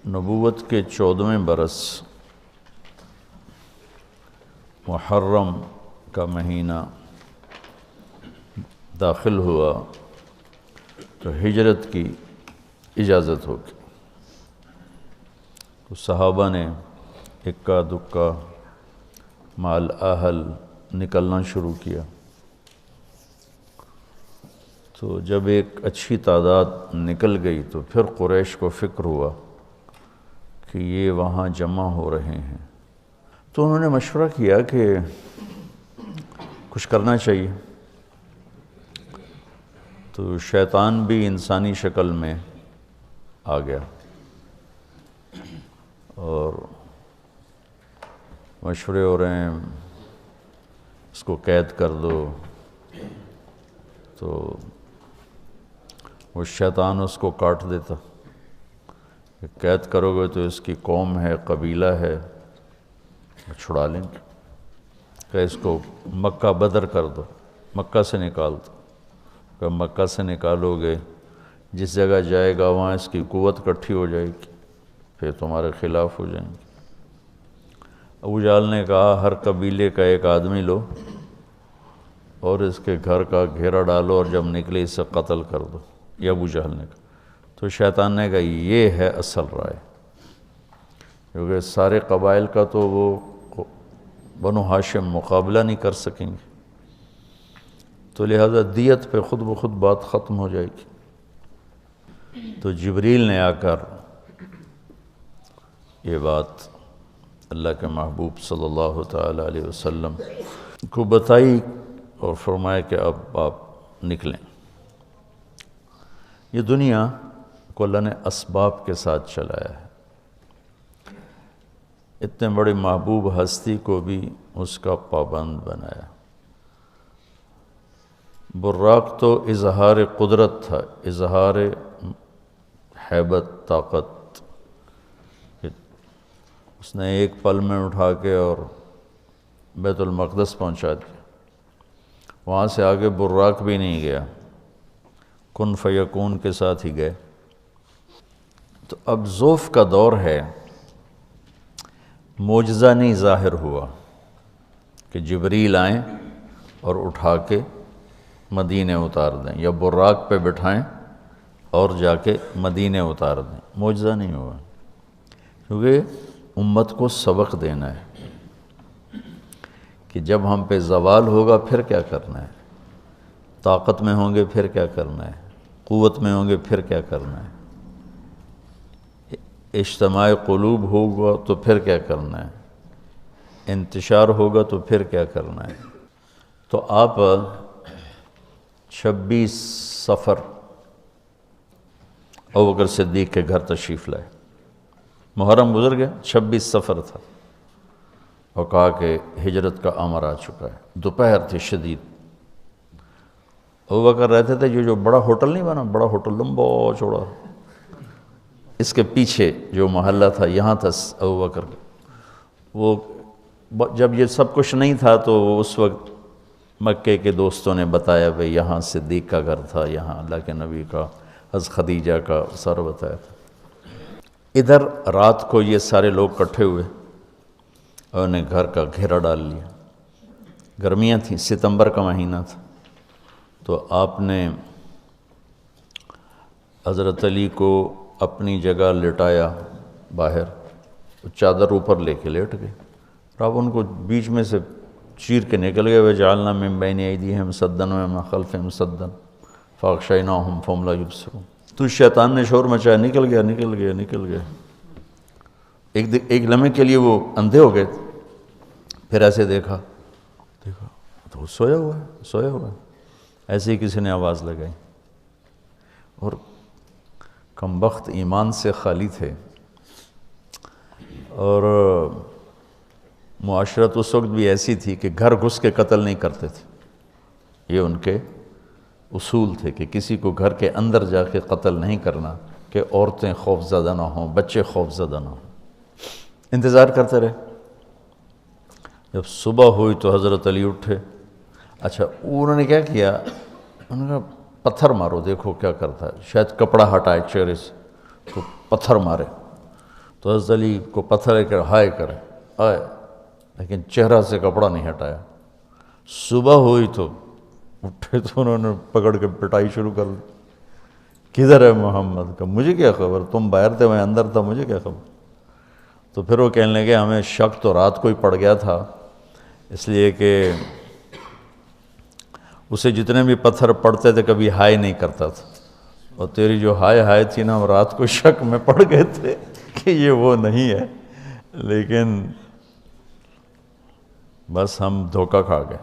نبوت کے 14ویں برس محرم کا مہینہ داخل ہوا تو ہجرت کی اجازت ہوگی۔ تو صحابہ نے اکا دکا مال اہل نکلنا شروع کیا۔ تو جب ایک اچھی تعداد نکل گئی تو پھر قریش کو فکر ہوا کہ یہ وہاں جمع ہو رہے ہیں، تو انہوں نے مشورہ کیا کہ کچھ کرنا چاہیے۔ تو شیطان بھی انسانی شکل میں آ گیا اور مشورے ہو رہے ہیں اس کو قید کر دو، تو وہ شیطان اس کو کاٹ دیتا کہ قید کرو گے تو اس کی قوم ہے، قبیلہ ہے، چھڑا لیں گے، کہ اس کو مکہ بدر کر دو، مکہ سے نکال دو، کہ مکہ سے نکالو گے جس جگہ جائے گا وہاں اس کی قوت اکٹھی ہو جائے گی، پھر تمہارے خلاف ہو جائیں گے۔ ابو جہل نے کہا ہر قبیلے کا ایک آدمی لو اور اس کے گھر کا گھیرا ڈالو اور جب نکلے اسے قتل کر دو، یہ ابو جہل نے کہا۔ تو شیطان نے کہا یہ ہے اصل رائے، کیونکہ سارے قبائل کا تو وہ بنو ہاشم مقابلہ نہیں کر سکیں گے، تو لہذا دیت پہ خود بخود بات ختم ہو جائے گی۔ تو جبریل نے آ کر یہ بات اللہ کے محبوب صلی اللہ تعالی علیہ وسلم کو بتائی اور فرمایا کہ اب آپ نکلیں۔ یہ دنیا کو اللہ نے اسباب کے ساتھ چلایا ہے، اتنے بڑی محبوب ہستی کو بھی اس کا پابند بنایا۔ براق تو اظہار قدرت تھا، اظہار ہیبت، طاقت، اس نے ایک پل میں اٹھا کے اور بیت المقدس پہنچا دیا، وہاں سے آگے براق بھی نہیں گیا، کن فیکون کے ساتھ ہی گئے۔ تو اب ذوف کا دور ہے، معجزہ نہیں ظاہر ہوا کہ جبریل آئیں اور اٹھا کے مدینے اتار دیں یا براق پہ بٹھائیں اور جا کے مدینے اتار دیں، معجزہ نہیں ہوا، کیونکہ امت کو سبق دینا ہے کہ جب ہم پہ زوال ہوگا پھر کیا کرنا ہے، طاقت میں ہوں گے پھر کیا کرنا ہے، قوت میں ہوں گے پھر کیا کرنا ہے، اجتماع قلوب ہوگا تو پھر کیا کرنا ہے، انتشار ہوگا تو پھر کیا کرنا ہے۔ تو آپ 26 صفر ابوبکر صدیق کے گھر تشریف لائے، محرم گزر گیا، 26 صفر تھا، اور کہا کہ ہجرت کا امر آ چکا ہے۔ دوپہر تھی شدید، ابوبکر رہتے تھے جو بڑا ہوٹل نہیں بنا، بڑا ہوٹل لمبا چوڑا، اس کے پیچھے جو محلہ تھا یہاں تھا ابوبکر، وہ جب یہ سب کچھ نہیں تھا تو اس وقت مکے کے دوستوں نے بتایا بھئی یہاں صدیق کا گھر تھا، یہاں اللہ کے نبی کا، حضرت خدیجہ کا، سارا بتایا تھا۔ ادھر رات کو یہ سارے لوگ اکٹھے ہوئے اور انہیں گھر کا گھیرا ڈال لیا، گرمیاں تھیں، ستمبر کا مہینہ تھا، تو آپ نے حضرت علی کو اپنی جگہ لٹایا باہر، چادر اوپر لے کے لیٹ گئے، اور آپ ان کو بیچ میں سے چیر کے نکل گئے، وَجَعَلْنَا مِن بَيْنِ أَيْدِيهِمْ سَدًّا وَمِن خَلْفِهِمْ سَدًّا فَأَغْشَيْنَاهُمْ فَهُمْ لَا يُبْصِرُونَ۔ تو شیطان نے شور مچایا، نکل گیا۔ ایک لمحے کے لیے وہ اندھے ہو گئے، پھر ایسے دیکھا تو وہ سویا ہوا ہے، ایسے ہی کسی نے آواز لگائی، اور کمبخت ایمان سے خالی تھے، اور معاشرت اس وقت بھی ایسی تھی کہ گھر گھس کے قتل نہیں کرتے تھے، یہ ان کے اصول تھے کہ کسی کو گھر کے اندر جا کے قتل نہیں کرنا کہ عورتیں خوف زدہ نہ ہوں، بچے خوف زدہ نہ ہوں۔ انتظار کرتے رہے، جب صبح ہوئی تو حضرت علی اٹھے۔ اچھا انہوں نے کیا کیا، انہوں نے کہا پتھر مارو دیکھو کیا کرتا ہے، شاید کپڑا ہٹائے چہرے سے تو پتھر مارے، تو حضرت علی کو پتھر کر ہائے کرے آئے، لیکن چہرہ سے کپڑا نہیں ہٹایا۔ صبح ہوئی تو اٹھے تو انہوں نے پکڑ کے پٹائی شروع کر دی، کدھر ہے محمد کا؟ مجھے کیا خبر، تم باہر تھے میں اندر تھا، مجھے کیا خبر؟ تو پھر وہ کہنے لگے ہمیں شک تو رات کو ہی پڑ گیا تھا، اس لیے کہ اسے جتنے بھی پتھر پڑتے تھے کبھی ہائے نہیں کرتا تھا، اور تیری جو ہائے تھی نا وہ رات کو شک میں پڑ گئے تھے کہ یہ وہ نہیں ہے، لیکن بس ہم دھوکہ کھا گئے۔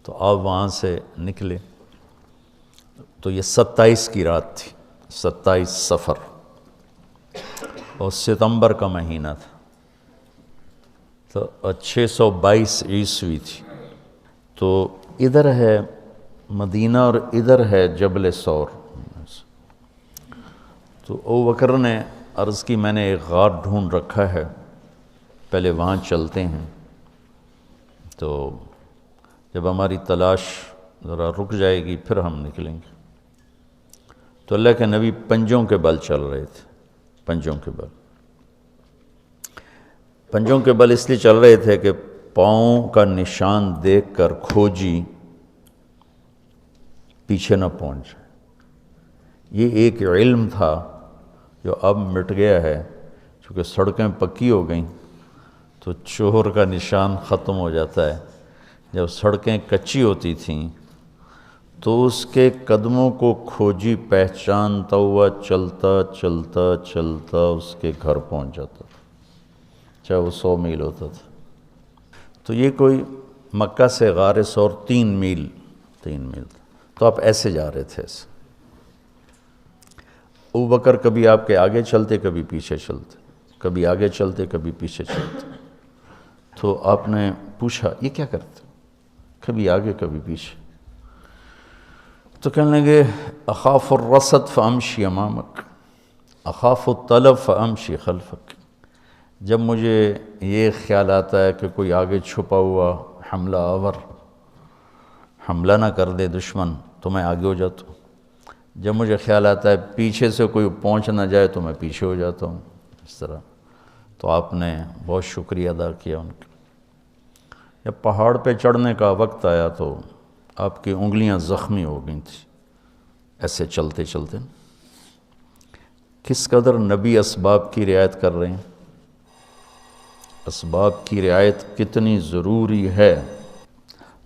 تو آپ وہاں سے نکلے تو یہ 27 کی رات تھی، 27 صفر، اور ستمبر کا مہینہ تھا، تو 622 عیسوی تھی۔ تو ادھر ہے مدینہ اور ادھر ہے جبل ثور۔ تو ابو بکر نے عرض کی میں نے ایک غار ڈھونڈ رکھا ہے، پہلے وہاں چلتے ہیں، تو جب ہماری تلاش ذرا رک جائے گی پھر ہم نکلیں گے۔ تو اللہ کے نبی پنجوں کے بل چل رہے تھے، پنجوں کے بل، پنجوں کے بل اس لیے چل رہے تھے کہ پاؤں کا نشان دیکھ کر کھوجی پیچھے نہ پہنچ جائے۔ یہ ایک علم تھا جو اب مٹ گیا ہے، چونکہ سڑکیں پکی ہو گئیں تو چور کا نشان ختم ہو جاتا ہے۔ جب سڑکیں کچی ہوتی تھیں تو اس کے قدموں کو کھوجی پہچانتا ہوا چلتا چلتا چلتا اس کے گھر پہنچ جاتا تھا، چاہے وہ 100 میل ہوتا تھا۔ تو یہ کوئی مکہ سے غار ثور 3 میل تھا، تو آپ ایسے جا رہے تھے ایسے۔ ابو بکر کبھی آپ کے آگے چلتے کبھی پیچھے چلتے، کبھی آگے چلتے کبھی پیچھے چلتے۔ تو آپ نے پوچھا یہ کیا کرتے؟ کبھی آگے کبھی پیچھے۔ تو کہنے لگے اخاف الرصد فامشی امامک، اخاف الطلب فامشی خلفک۔ جب مجھے یہ خیال آتا ہے کہ کوئی آگے چھپا ہوا حملہ آور حملہ نہ کر دے دشمن تو میں آگے ہو جاتا ہوں، جب مجھے خیال آتا ہے پیچھے سے کوئی پہنچ نہ جائے تو میں پیچھے ہو جاتا ہوں، اس طرح۔ تو آپ نے بہت شکریہ ادا کیا ان کا۔ جب پہاڑ پہ چڑھنے کا وقت آیا تو آپ کی انگلیاں زخمی ہو گئی تھیں ایسے چلتے چلتے۔ کس قدر نبی اسباب کی رعایت کر رہے ہیں، اسباب کی رعایت کتنی ضروری ہے۔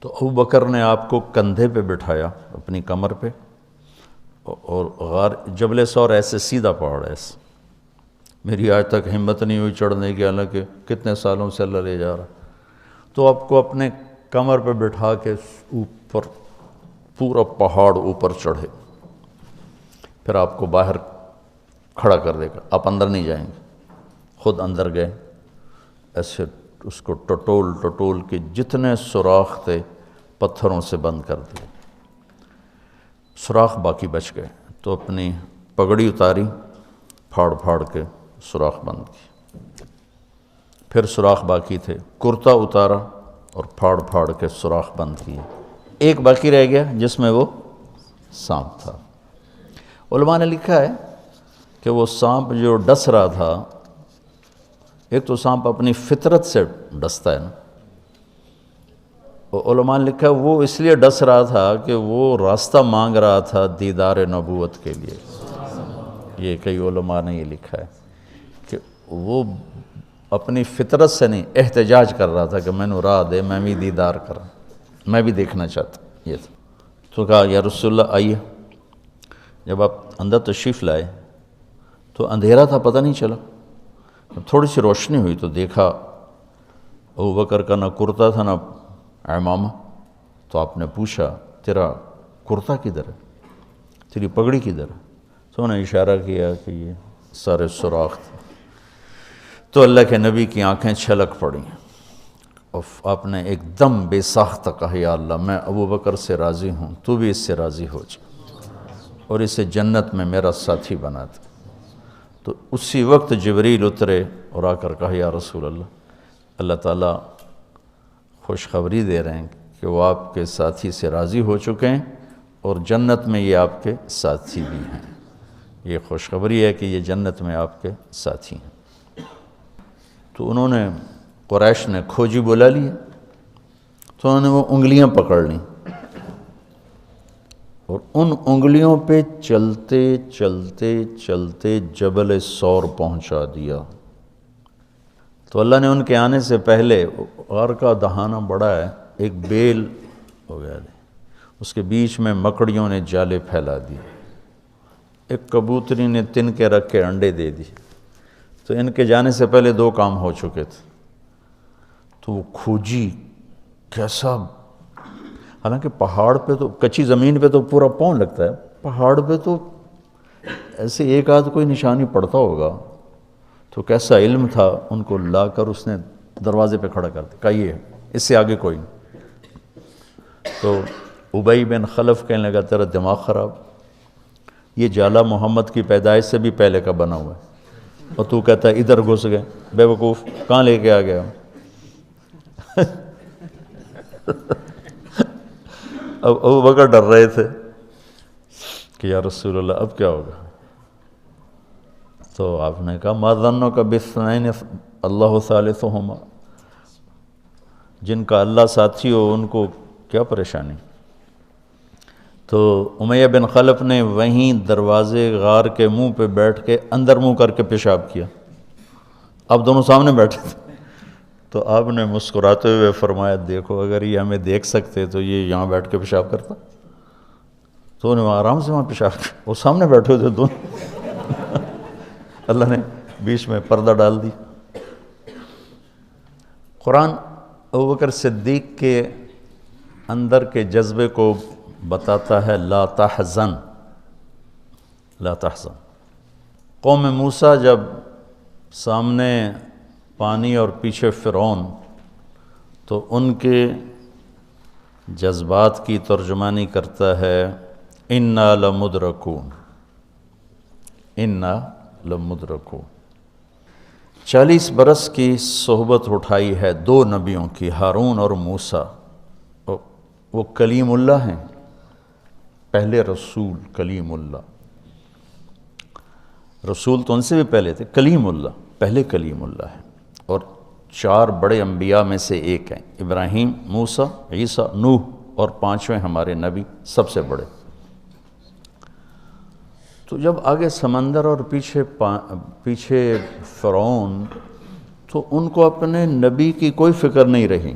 تو ابو بکر نے آپ کو کندھے پہ بٹھایا اپنی کمر پہ، اور غار جبل ثور ایسے سیدھا پہاڑ ہے ایسے، میری آج تک ہمت نہیں ہوئی چڑھنے کی، حالانکہ کتنے سالوں سے اللہ لے جا رہا۔ تو آپ کو اپنے کمر پہ بٹھا کے اوپر پورا پہاڑ اوپر چڑھے، پھر آپ کو باہر کھڑا کر دے گا، آپ اندر نہیں جائیں گے، خود اندر گئے، ایسے اس کو ٹٹول ٹٹول کے جتنے سوراخ تھے پتھروں سے بند کر دیے، سوراخ باقی بچ گئے۔ تو اپنی پگڑی اتاری، پھاڑ پھاڑ کے سوراخ بند کی، پھر سوراخ باقی تھے، کرتا اتارا اور پھاڑ پھاڑ کے سوراخ بند کیے، ایک باقی رہ گیا جس میں وہ سانپ تھا۔ علماء نے لکھا ہے کہ وہ سانپ جو ڈس رہا تھا، ایک تو سانپ اپنی فطرت سے ڈستا ہے نا، علماء نے لکھا ہے وہ اس لیے ڈس رہا تھا کہ وہ راستہ مانگ رہا تھا دیدار نبوت کے لیے۔ یہ کئی علماء نے یہ لکھا ہے کہ وہ اپنی فطرت سے نہیں، احتجاج کر رہا تھا کہ میں نے راہ دے، میں بھی دیدار کروں، میں بھی دیکھنا چاہتا۔ یہ تھا۔ تو کہا یا رسول اللہ آئیے۔ جب آپ اندر تشریف لائے تو اندھیرا تھا، پتہ نہیں چلا، تھوڑی سی روشنی ہوئی تو دیکھا ابو بکر کا نہ کرتا تھا نہ عمامہ۔ تو آپ نے پوچھا تیرا کرتا کدھر ہے، تیری پگڑی کدھر ہے؟ تو انہوں نے اشارہ کیا کہ یہ سارے سوراخ تھے۔ تو اللہ کے نبی کی آنکھیں چھلک پڑیں، اور آپ نے ایک دم بے ساختہ کہا یا اللہ میں ابو بکر سے راضی ہوں، تو بھی اس سے راضی ہو جا اور اسے جنت میں میرا ساتھی بنا دے۔ تو اسی وقت جبریل اترے اور آ کر کہا یا رسول اللہ، اللہ تعالیٰ خوشخبری دے رہے ہیں کہ وہ آپ کے ساتھی سے راضی ہو چکے ہیں اور جنت میں یہ آپ کے ساتھی بھی ہیں۔ یہ خوشخبری ہے کہ یہ جنت میں آپ کے ساتھی ہیں۔ تو انہوں نے قریش نے کھوجی بلا لی، تو انہوں نے وہ انگلیاں پکڑ لیں اور ان انگلیوں پہ چلتے چلتے چلتے جبل سور پہنچا دیا۔ تو اللہ نے ان کے آنے سے پہلے، غار کا دہانہ بڑا ہے، ایک بیل ہو گیا، اس کے بیچ میں مکڑیوں نے جالے پھیلا دیے، ایک کبوتری نے تن کے رکھ کے انڈے دے دی، تو ان کے جانے سے پہلے 2 کام ہو چکے تھے۔ تو وہ کھوجی کیسا، حالانکہ پہاڑ پہ تو، کچی زمین پہ تو پورا پاؤں لگتا ہے، پہاڑ پہ تو ایسے ایک آدھ کوئی نشانی پڑتا ہوگا، تو کیسا علم تھا، ان کو لا کر اس نے دروازے پہ کھڑا کر دیا، کہا یہ اس سے آگے کوئی نہیں۔ تو ابی بن خلف کہنے لگا تیرا دماغ خراب، یہ جالا محمد کی پیدائش سے بھی پہلے کا بنا ہوا ہے، اور تو کہتا ہے ادھر گھس گئے، بے وقوف کہاں لے کے آ گیا؟ اب ابو بکر ڈر رہے تھے کہ یا رسول اللہ اب کیا ہوگا؟ تو آپ نے کہا ما ظنک باثنین اللہ ثالثہما، جن کا اللہ ساتھی ہو ان کو کیا پریشانی؟ تو امیہ بن خلف نے وہیں دروازے غار کے منہ پہ بیٹھ کے اندر منہ کر کے پیشاب کیا، اب دونوں سامنے بیٹھے تھے۔ تو آپ نے مسکراتے ہوئے فرمایا دیکھو اگر یہ ہمیں دیکھ سکتے تو یہ یہاں بیٹھ کے پیشاب کرتا، تو انہوں نے آرام سے وہاں پیشاب کیا، وہ سامنے بیٹھے ہوئے تھے دونوں۔ اللہ نے بیچ میں پردہ ڈال دی۔ قرآن ابوبکر صدیق کے اندر کے جذبے کو بتاتا ہے، لا تحزن، لا تحزن۔ قوم موسیٰ جب سامنے پانی اور پیچھے فرعون، تو ان کے جذبات کی ترجمانی کرتا ہے انا لمدرکون، انا لمدرکون۔ 40 برس کی صحبت اٹھائی ہے 2 نبیوں کی، ہارون اور موسیٰ، وہ کلیم اللہ ہیں، پہلے رسول کلیم اللہ، رسول تو ان سے بھی پہلے تھے، کلیم اللہ پہلے کلیم اللہ ہے، اور 4 بڑے انبیاء میں سے ایک ہیں، ابراہیم، موسیٰ، عیسیٰ، نوح، اور 5ویں ہمارے نبی سب سے بڑے۔ تو جب آگے سمندر اور پیچھے فرعون، تو ان کو اپنے نبی کی کوئی فکر نہیں رہی،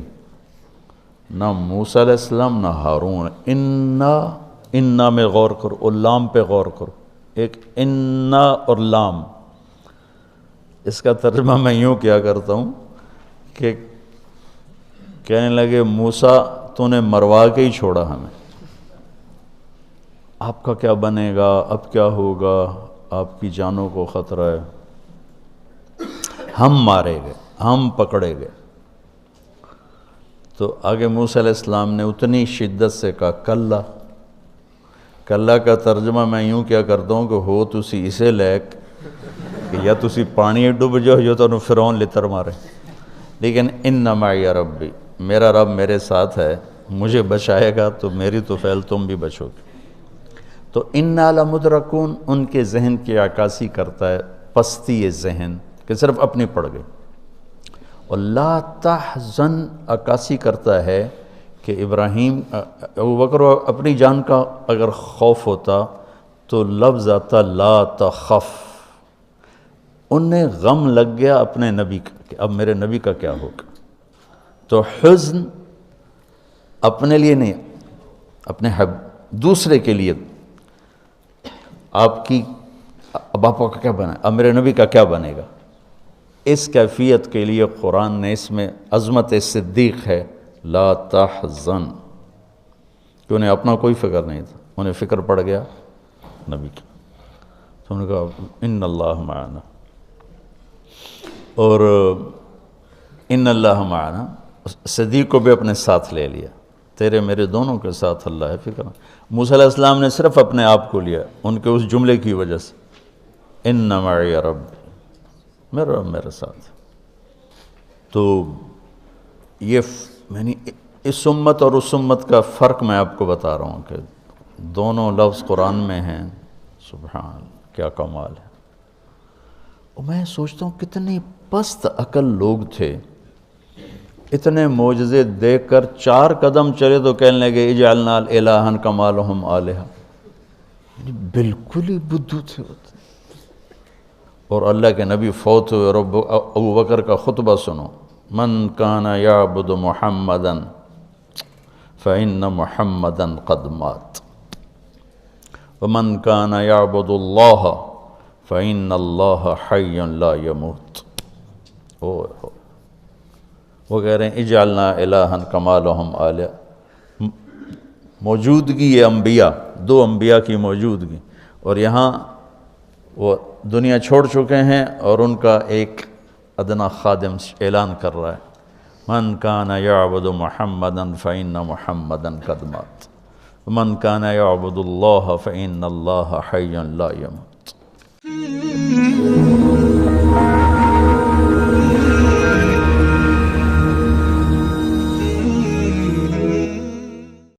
نہ موسیٰ علیہ السلام نہ ہارون۔ انا میں غور کرو، اور لام پہ غور کرو، ایک انا اور لام، اس کا ترجمہ میں یوں کیا کرتا ہوں کہ کہنے لگے موسیٰ تو نے مروا کے ہی چھوڑا ہمیں، آپ کا کیا بنے گا، اب کیا ہوگا، آپ کی جانوں کو خطرہ ہے، ہم مارے گئے، ہم پکڑے گئے۔ تو آگے موسیٰ علیہ السلام نے اتنی شدت سے کہا کلا، کلا کا ترجمہ میں یوں کیا کرتا ہوں کہ ہو تسی اسے لیک کہ یا تسی پانی ڈوب جاؤ یا تو فرعون لتر مارے، لیکن ان معی ربی، میرا رب میرے ساتھ ہے، مجھے بچائے گا تو میری تو فعل تم بھی بچو گے۔ تو انا لمدرکون ان کے ذہن کی عکاسی کرتا ہے، پستی ذہن کہ صرف اپنی پڑ گئی، اور لا تحزن عکاسی کرتا ہے کہ ابراہیم، ابوبکر اپنی جان کا اگر خوف ہوتا تو لفظ آتا لا تخف، انہیں غم لگ گیا اپنے نبی کا کہ اب میرے نبی کا کیا ہوگا۔ تو حزن اپنے لیے نہیں، اپنے دوسرے کے لیے، آپ کی اب آپ کا کیا بنا، اب میرے نبی کا کیا بنے گا، اس کیفیت کے لیے قرآن نے اس میں عظمت صدیق ہے، لا تحزن، کہ انہیں اپنا کوئی فکر نہیں تھا، انہیں فکر پڑ گیا نبی کی۔ تو انہوں نے کہا ان اللہ معنا، اور ان اللہ معنا، صدیق کو بھی اپنے ساتھ لے لیا، تیرے میرے دونوں کے ساتھ اللہ ہے، فکر۔ موسیٰ علیہ السلام نے صرف اپنے آپ کو لیا ان کے اس جملے کی وجہ سے، ان معی ربی، میرا رب میرے ساتھ۔ تو یہ یعنی اس امت اور اس امت کا فرق میں آپ کو بتا رہا ہوں کہ دونوں لفظ قرآن میں ہیں، سبحان کیا کمال ہے۔ اور میں سوچتا ہوں کتنی پست عقل لوگ تھے، اتنے معجزے دیکھ کر 4 قدم چلے تو کہنے لگے اجعلنا الہا کما لہم آلہہ، بالکل ہی بدھو تھے ہوتے۔ اور اللہ کے نبی فوت ہوئے، اور ابو بکر کا خطبہ سنو، من کان یعبد محمدا فإن محمدا قد مات ومن کان یعبد اللہ فإن اللہ حی لا یموت۔ وہ کہہ رہے ہیں اجعلنا الہا کما لہم آلہہ، موجودگی یہ انبیاء، 2 انبیاء کی موجودگی، اور یہاں وہ دنیا چھوڑ چکے ہیں اور ان کا ایک ادنا خادم اعلان کر رہا ہے، من کان یعبد محمدا فإن محمدا قد مات ومن کان یعبد اللہ فإن اللہ حی لا یموت۔